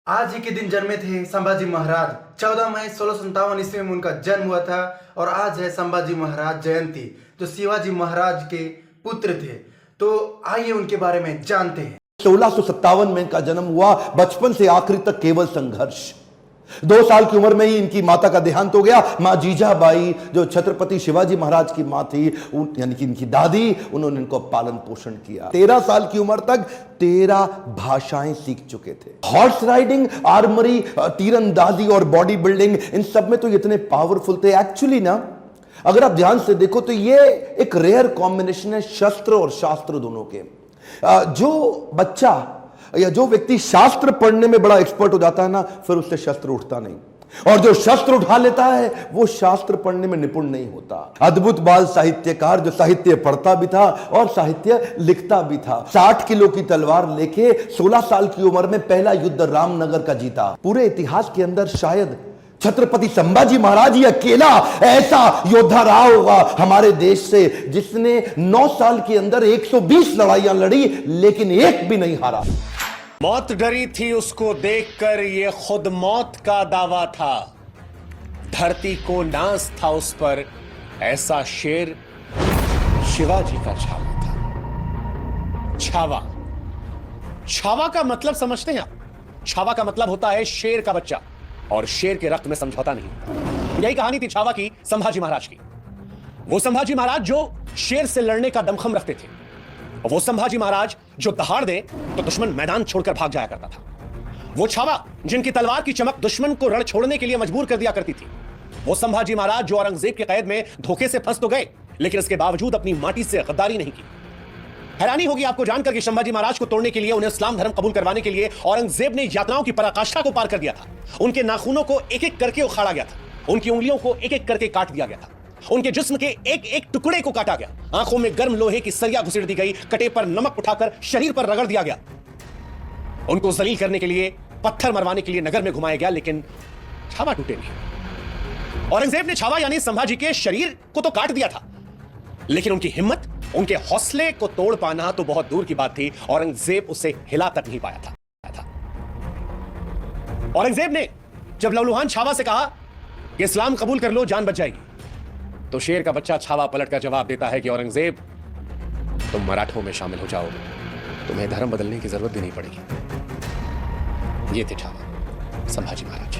आज ही के दिन जन्मे थे संभाजी महाराज। 14 मई 1657 ईस्वी में उनका जन्म हुआ था और आज है संभाजी महाराज जयंती, जो शिवाजी महाराज के पुत्र थे। तो आइए उनके बारे में जानते हैं। 1657 में इनका जन्म हुआ। बचपन से आखिरी तक केवल संघर्ष। 2 साल की उम्र में ही इनकी माता का देहांत हो गया। मां जीजाबाई, जो छत्रपति शिवाजी महाराज की मां थी, यानी कि इनकी दादी, उन्होंने इनको पालन पोषण किया। 13 साल की उम्र तक 13 भाषाएं सीख चुके थे। हॉर्स राइडिंग, आर्मरी, तीरंदाजी और बॉडी बिल्डिंग, इन सब में तो इतने पावरफुल थे। एक्चुअली ना, अगर आप ध्यान से देखो तो ये एक रेयर कॉम्बिनेशन है शस्त्र और शास्त्र दोनों के। जो बच्चा या जो व्यक्ति शास्त्र पढ़ने में बड़ा एक्सपर्ट हो जाता है ना, फिर उससे शस्त्र उठता नहीं, और जो शस्त्र उठा लेता है वो शास्त्र पढ़ने में निपुण नहीं होता। अद्भुत बाल साहित्यकार, जो साहित्य पढ़ता भी था और साहित्य लिखता भी था। 60 किलो की तलवार लेके 16 साल की उम्र में पहला युद्ध रामनगर का जीता। पूरे इतिहास के अंदर शायद छत्रपति संभाजी महाराज ही अकेला ऐसा योद्धा रहा होगा हमारे देश से, जिसने 9 साल के अंदर 120 लड़ाइयां लड़ी लेकिन एक भी नहीं हारा। मौत डरी थी उसको देखकर, ये खुद मौत का दावा था। धरती को नाज था उस पर, ऐसा शेर शिवाजी का छावा था। छावा, छावा का मतलब समझते हैं आप? छावा का मतलब होता है शेर का बच्चा, और शेर के रक्त में समझौता नहीं। यही कहानी थी छावा की संभाजी महाराज की। वो संभाजी महाराज जो शेर से लड़ने का दमखम रखते थे, और वो संभाजी महाराज जो दहाड़ दे तो दुश्मन मैदान छोड़कर भाग जाया करता था। वो छावा जिनकी तलवार की चमक दुश्मन को रण छोड़ने के लिए मजबूर कर दिया करती थी। वो संभाजी महाराज जो औरंगजेब के कैद में धोखे से फंस तो गए, लेकिन इसके बावजूद अपनी माटी से गद्दारी नहीं की। हैरानी होगी आपको जानकर कि संभाजी महाराज को तोड़ने के लिए, उन्हें इस्लाम धर्म कबूल करवाने के लिए औरंगजेब ने यातनाओं की पराकाष्ठा को पार कर दिया था। उनके नाखूनों को एक एक करके उखाड़ा गया था, उनकी उंगलियों को एक एक करके काट दिया गया था, उनके जिस्म के एक एक टुकड़े को काटा गया, आंखों में गर्म लोहे की सरिया घुसेड़ दी गई, कटे पर नमक उठाकर शरीर पर रगड़ दिया गया। उनको जलील करने के लिए, पत्थर मरवाने के लिए नगर में घुमाया गया, लेकिन छावा टूटे नहीं। औरंगजेब ने छावा यानी संभाजी के शरीर को तो काट दिया था, लेकिन उनकी हिम्मत, उनके हौसले को तोड़ पाना तो बहुत दूर की बात थी। औरंगजेब उसे हिला तक नहीं पाया था। औरंगजेब ने जब लहूलुहान छावा से कहा कि इस्लाम कबूल कर लो, जान बच जाएगी, तो शेर का बच्चा छावा पलट कर जवाब देता है कि औरंगजेब, तुम मराठों में शामिल हो जाओ, तुम्हें धर्म बदलने की जरूरत भी नहीं पड़ेगी। ये थे छावा संभाजी महाराज।